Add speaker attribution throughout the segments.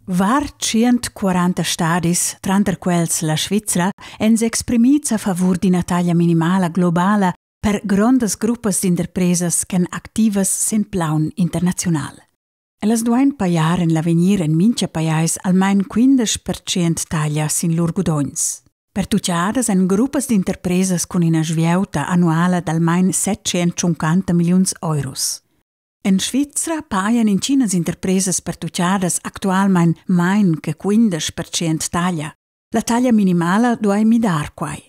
Speaker 1: Var 140 stadis, tranter quels la Svizzera, ens exprimits a favor di una taglia minimala globala per grandes gruppas d'interpresas che activas sin plaun internazional. Elas duain pagar en l'avenir en mincha paiais almain 15% taglia sin lur guadagns. Per tuciadas en gruppas d'interpresas con una svieuta annuala d'almain 750 milions euros. En Svizzera paian in cinas interpresas per tuciadas actualmein main che 15% taglia. La taglia minimala duai midar quai.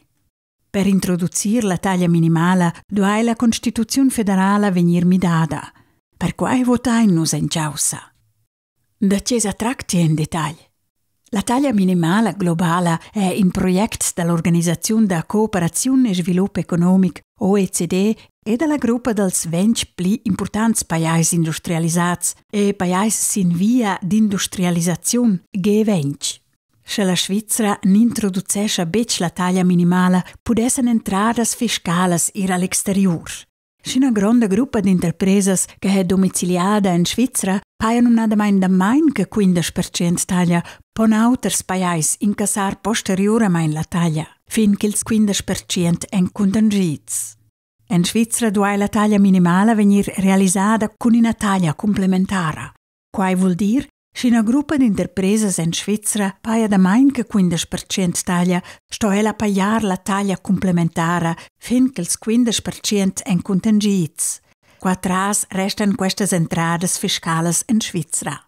Speaker 1: Per introduzir la taglia minimala duai la Constituzione federale venir midada. Per quai votain nus en giausa. Da cesa tracti in dettagli. La taglia minimale globale è un progetto dell'Organizzazione da Cooperazione e Sviluppo Economico OECD e dalla gruppa dels 20 pli importants paesi industrializzati e paesi sin via d'industrializzazione G20. Se la Svizzera n'introducesce bec la taglia minimale, pudessen entradas fiscales ir all'exterior. Se una grande gruppa di interpresas che è domiciliata in Svizzera paian un'adamain da main che 15% taglia, pon auters paesi incassar posterioramain la taglia, fin che il 15% en contangits. In Svizzera duai la taglia minimale venir realizzata con una taglia complementare. Quai vuol dir, se una gruppa di interpresas in Svizzera paia da main che 15% taglia, sto ella a paiar la taglia complementare fin che il 15% en contangits. Quattras restan questas entradas fiscales in Svizzera.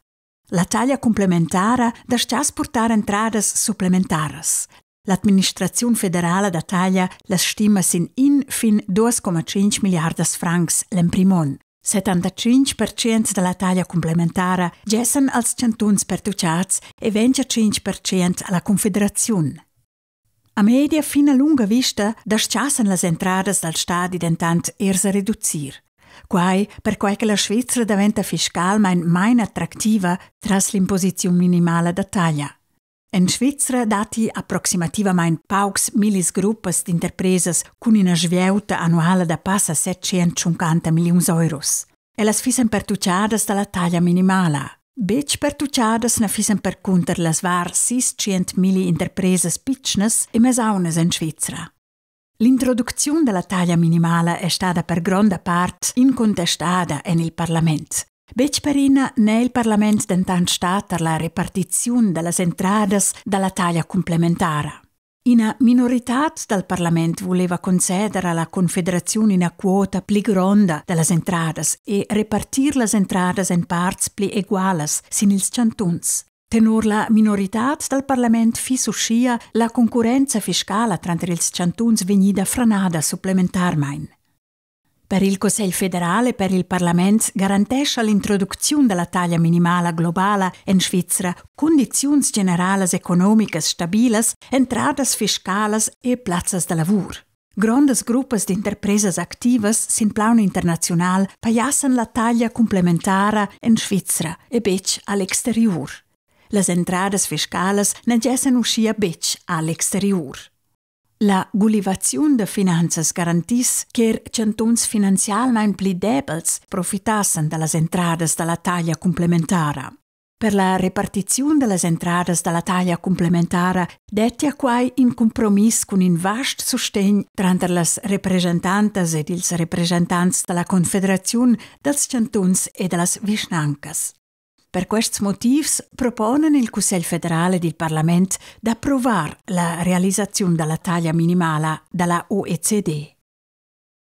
Speaker 1: La taglia complementare dascias portar entradas supplementares. L'Amministrazione federale da taglia las stima sin fin 2,5 miliardas francs l'emprimon. 75% della taglia complementare gessen als cantons pertuciats e 25% alla Confederazione. A media fin a lunga vista dasciassen las entradas dal Staat diventant ers a reduzir. Quai per quai che la Svizzera diventa fiscalmein main attrattiva tras l'imposizione minimale da taglia. In Svizzera dati approximativamente paucs milis gruppas d'interpresas con una svieuta annuale da passa 750 milioni euros. Elas fissen pertuciadas dalla taglia minimala. Bec pertuciadas na fissen per conter las var 600 mili interpresas piccnas e mesaunas in Svizzera. L'introduzione della taglia minimale è stata per grande parte incontestata nel Parlamento. Bec per ina nel Parlament dentant stata la repartizione delle entradas dalla taglia complementare. Una minorità del Parlament voleva concedere alla Confederazione una quota più grande delle entradas e repartir le entradas in parts più eguales sin ils cantons. Tenor la minorità del Parlament fis uscia la concorrenza fiscale tra ils cantons venida franada supplementarmein. Per il Consiglio federale e per il Parlamento garantisce l'introduzione della taglia minimale globale in Svizzera condizioni generali economiche stabili, entrate fiscali e piazze di lavoro. Grandes gruppas di interpresas activas sin plan internazional paiassen la taglia complementare in Svizzera e bec all'exterior. Les entrades fiscales ne gessen uscia bec all'exterior. La gullivazione de finanzas garantis che cantons finanzialmein pli debels profitassen dalle entradas dalla taglia complementare. Per la repartizione delle entradas dalla taglia complementare detti quai in compromiss con un vast sostegno tra les representantes ed ils representants della Confederazione dels cantons e delle vischnancas. Per questi motivi proponen il Consiglio federale ed il Parlamento d'approvare la realizzazione della taglia minimale dalla OECD.